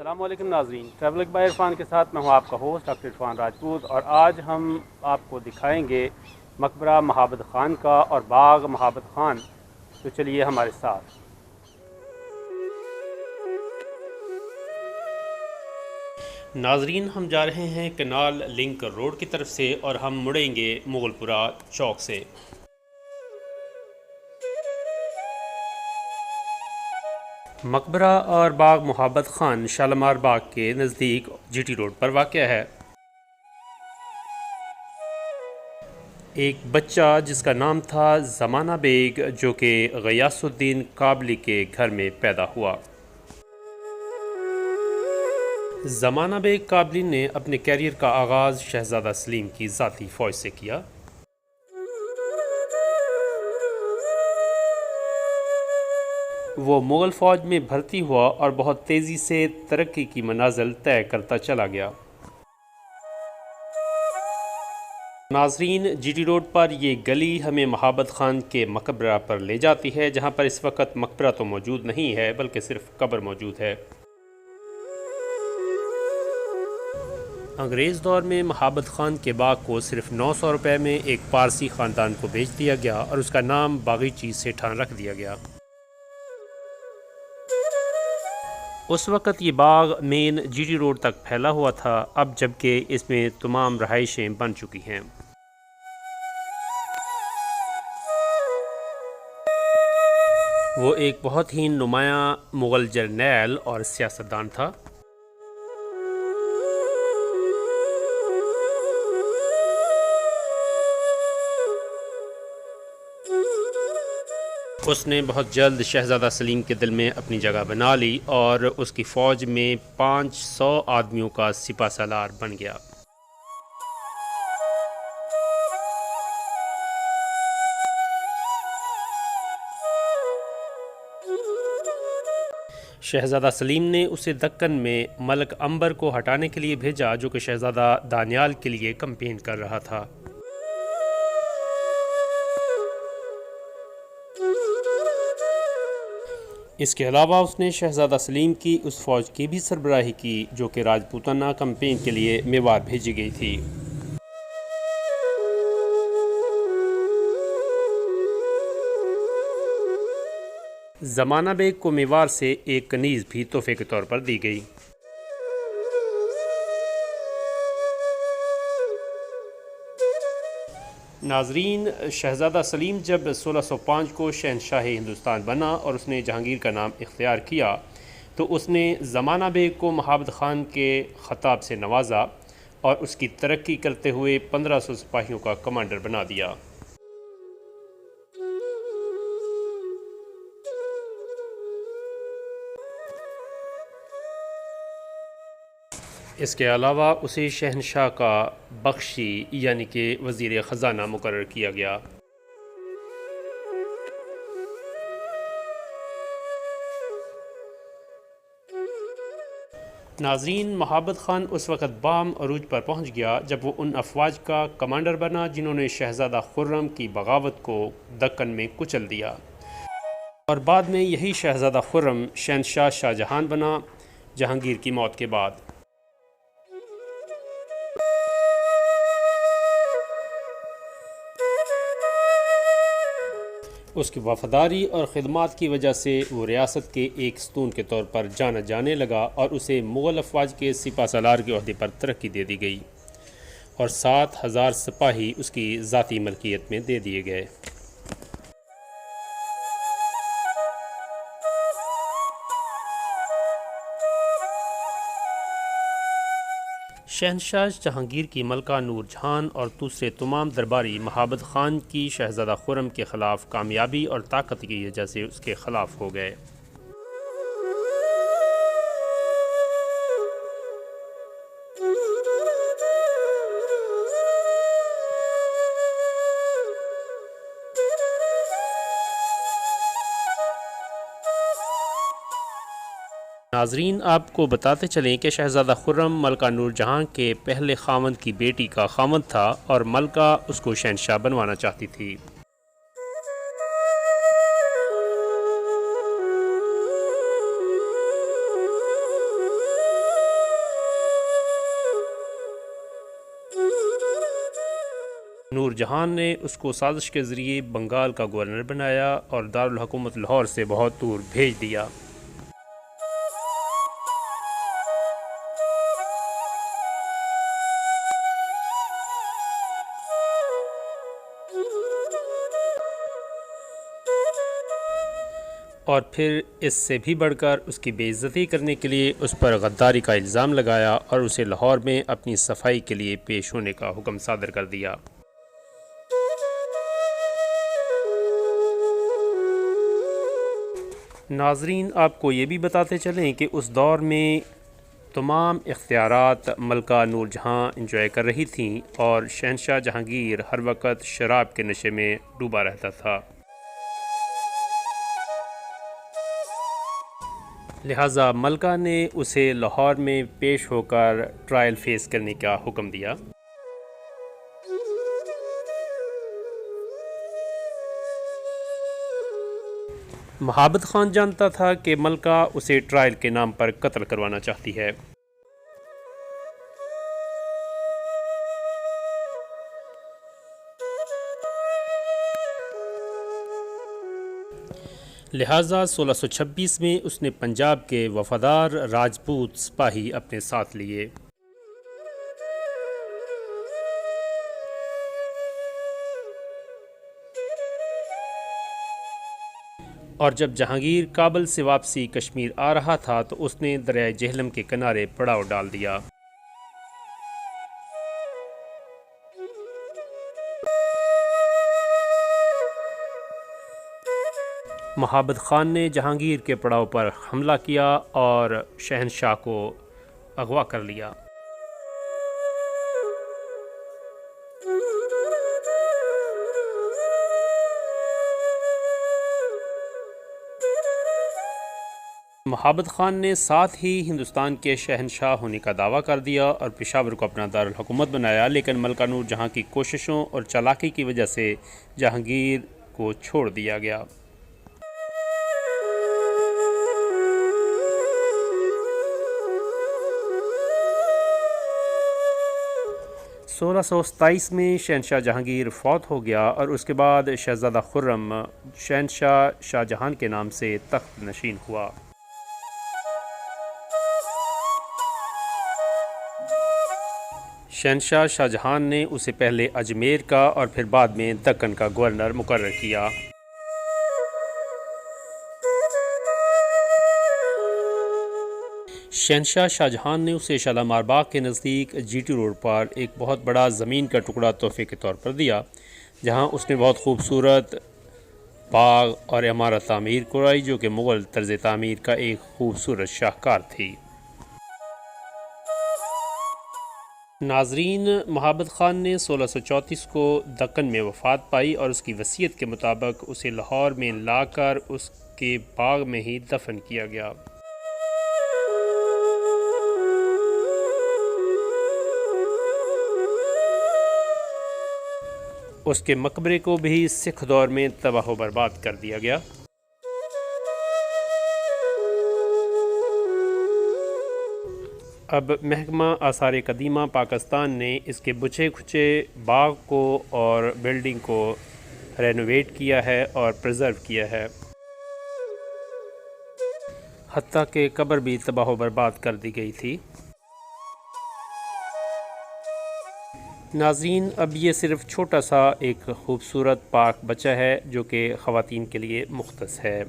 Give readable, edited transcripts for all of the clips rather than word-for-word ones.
अस्सलामुअलैकुम नाज़रीन, travelling by Irfan के साथ मैं हूं आपका होस्ट डॉक्टर इरफान राजपूत। और आज हम आपको दिखाएंगे मकबरा महाबत ख़ान का और बाग महाबत ख़ान। तो चलिए हमारे साथ। नाजरीन, हम जा रहे हैं कनाल लिंक रोड की तरफ से और हम मुड़ेंगे मुगलपुरा चौक से। मकबरा और बाग महाबत ख़ान शालीमार बाग के नज़दीक जीटी रोड पर वाक़या है। एक बच्चा जिसका नाम था ज़माना बेग, जो कि ग़यासुद्दीन काबली के घर में पैदा हुआ। ज़माना बेग काबली ने अपने कैरियर का आगाज़ शहज़ादा सलीम की ज़ाती फ़ौज से किया। वो मुग़ल फ़ौज में भर्ती हुआ और बहुत तेज़ी से तरक्की की मनाज़िल तय करता चला गया। नाजरीन, जीटी रोड पर ये गली हमें महाबत ख़ान के मकबरा पर ले जाती है, जहाँ पर इस वक्त मकबरा तो मौजूद नहीं है बल्कि सिर्फ कब्र मौजूद है। अंग्रेज़ दौर में महाबत ख़ान के बाग को सिर्फ 900 रुपये में एक पारसी ख़ानदान को बेच दिया गया और उसका नाम बागीची सेठान रख दिया गया। उस वक़्त ये बाग मेन जीटी रोड तक फैला हुआ था, अब जबकि इसमें तमाम रहाइशें बन चुकी हैं। वो एक बहुत ही नुमायाँ मुग़ल जर्नैल और सियासतदान था। उसने बहुत जल्द शहज़ादा सलीम के दिल में अपनी जगह बना ली और उसकी फ़ौज में 500 आदमियों का सिपा सालार बन गया। शहज़ादा सलीम ने उसे दक्कन में मलक अंबर को हटाने के लिए भेजा, जो कि शहज़ादा दानियाल के लिए कैंपेन कर रहा था। इसके अलावा उसने शहज़ादा सलीम की उस फ़ौज की भी सरबराही की जो कि राजपूताना कैंपेन के लिए मेवात भेजी गई थी। ज़माना बेग को मेवार से एक कनीज़ भी तोहफे के तौर पर दी गई। नाजरीन, शहज़ादा सलीम जब 1605 को शहनशाह हिंदुस्तान बना और उसने जहांगीर का नाम इख्तियार किया, तो उसने ज़माना बेग को महाबत ख़ान के ख़ताब से नवाजा और उसकी तरक्की करते हुए 1500 सिपाहियों का कमांडर बना दिया। इसके अलावा उसे शहनशाह का बख्शी यानी कि वज़ीर ख़ज़ाना मुकर्रर किया गया। नाज़रीन, महाबत ख़ान उस वक़्त बाम अरूज पर पहुँच गया जब वो उन अफवाज का कमांडर बना जिन्होंने शहज़ादा खुर्रम की बगावत को दक्कन में कुचल दिया, और बाद में यही शहज़ादा खुर्रम शहनशाह शाहजहां बना जहांगीर की मौत के बाद। उसकी वफ़ादारी और ख़िदमात की वजह से वो रियासत के एक सतून के तौर पर जाना जाने लगा और उसे मुग़ल अफवाज के सिपा सालार के ओहदे पर तरक्की दे दी गई और 7000 सिपाही उसकी ज़ाती मलकियत में दे दिए गए। शहनशाह जहांगीर की मलका नूर जहान और दूसरे तमाम दरबारी महाबत ख़ान की शहज़ादा खुर्रम के ख़िलाफ़ कामयाबी और ताकत की वजह से उसके ख़िलाफ़ हो गए। नाजरीन, आपको बताते चलें कि शहज़ादा खुर्रम मलका नूर जहां के पहले खामंद की बेटी का खामंद था और मलका उसको शहनशाह बनवाना चाहती थी। नूरजहान ने उसको साजिश के ज़रिए बंगाल का गवर्नर बनाया और दारुल हुकूमत लाहौर से बहुत दूर भेज दिया। और फिर इससे भी बढ़कर उसकी बेइज्जती करने के लिए उस पर गद्दारी का इल्ज़ाम लगाया और उसे लाहौर में अपनी सफाई के लिए पेश होने का हुक्म सादर कर दिया। नाजरीन, आपको ये भी बताते चलें कि उस दौर में तमाम इख्तियारात मलका नूरजहाँ इंजॉय कर रही थीं और शहनशाह जहांगीर हर वक्त शराब के नशे में डूबा रहता था। लिहाजा मलका ने उसे लाहौर में पेश होकर ट्रायल फेस करने का हुक्म दिया। महाबत खान जानता था कि मलका उसे ट्रायल के नाम पर कत्ल करवाना चाहती है। लिहाजा 1626 में उसने पंजाब के वफादार राजपूत सिपाही अपने साथ लिए। और जब जहांगीर काबल से वापसी कश्मीर आ रहा था तो उसने दरिया जेहलम के किनारे पड़ाव डाल दिया। महाबत खान ने जहांगीर के पड़ाव पर हमला किया और शहनशाह को अगवा कर लिया। महाबत खान ने साथ ही हिंदुस्तान के शहनशाह होने का दावा कर दिया और पेशावर को अपना दारुल हुकूमत बनाया, लेकिन मलका नूरजहाँ की कोशिशों और चालाकी की वजह से जहांगीर को छोड़ दिया गया। सोलह सौ 27 में शहनशाह जहांगीर फौत हो गया और उसके बाद शहज़ादा खुर्रम शहनशाह शाहजहां के नाम से तख्त नशीन हुआ। शहनशाह शाहजहां ने उसे पहले अजमेर का और फिर बाद में दक्कन का गवर्नर मुकर्रर किया। शहनशाह शाहजहां ने उसे शालामार बाग के नज़दीक जीटी रोड पर एक बहुत बड़ा ज़मीन का टुकड़ा तोहफे के तौर पर दिया, जहां उसने बहुत खूबसूरत बाग और इमारत तामीर कराई जो कि मुग़ल तर्ज़ तामीर का एक खूबसूरत शाहकार थी। नाजरीन, महाबत खान ने 1634 को दक्कन में वफ़ात पाई और उसकी वसीयत के मुताबिक उसे लाहौर में लाकर उसके बाग में ही दफन किया गया। उसके मकबरे को भी सिख दौर में तबाह व बर्बाद कर दिया गया। अब महकमा आसार कदीमा पाकिस्तान ने इसके बुछे खुचे बाग को और बिल्डिंग को रेनोवेट किया है और प्रिजर्व किया है। हत्ता के कब्र भी तबाह व बर्बाद कर दी गई थी। नाज़रीन, अब ये सिर्फ़ छोटा सा एक ख़ूबसूरत पार्क बचा है जो कि ख़वातीन के लिए मुख्तस है।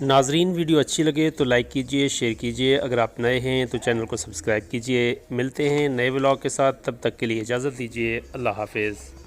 नाजरीन, वीडियो अच्छी लगे तो लाइक कीजिए, शेयर कीजिए। अगर आप नए हैं तो चैनल को सब्सक्राइब कीजिए। मिलते हैं नए व्लॉग के साथ, तब तक के लिए इजाज़त दीजिए। अल्लाह हाफ़िज़।